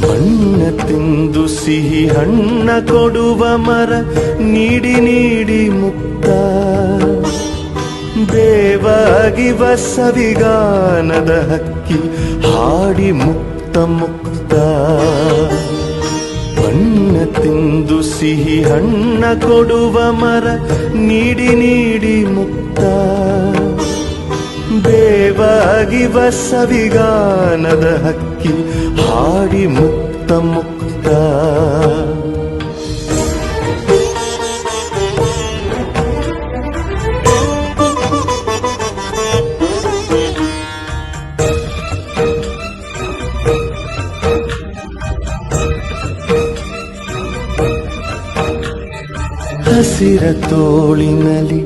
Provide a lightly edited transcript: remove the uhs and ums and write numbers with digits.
ಬಣ್ಣ ತಿಂದು ಸಿಹಿ ಹಣ್ಣ ಕೊಡುವ ಮರ ನೀಡಿ ನೀಡಿ ಮುಕ್ತ, ಬೇವಾಗಿವ ಸವಿಗಾನದ ಹಕ್ಕಿ ಹಾಡಿ ಮುಕ್ತ ಮುಕ್ತ. ಬಣ್ಣ ತಿಂದು ಸಿಹಿ ಹಣ್ಣ ಕೊಡುವ ಮರ ನೀಡಿ ನೀಡಿ ಮುಕ್ತ, ಬೇವಾಗಿವ ಸವಿಗಾನದ ಹಕ್ಕಿ ಹಾಡಿ ಮುಕ್ತ ಮುಕ್ತ. ಹಸಿರ ತೋಳಿನಲ್ಲಿ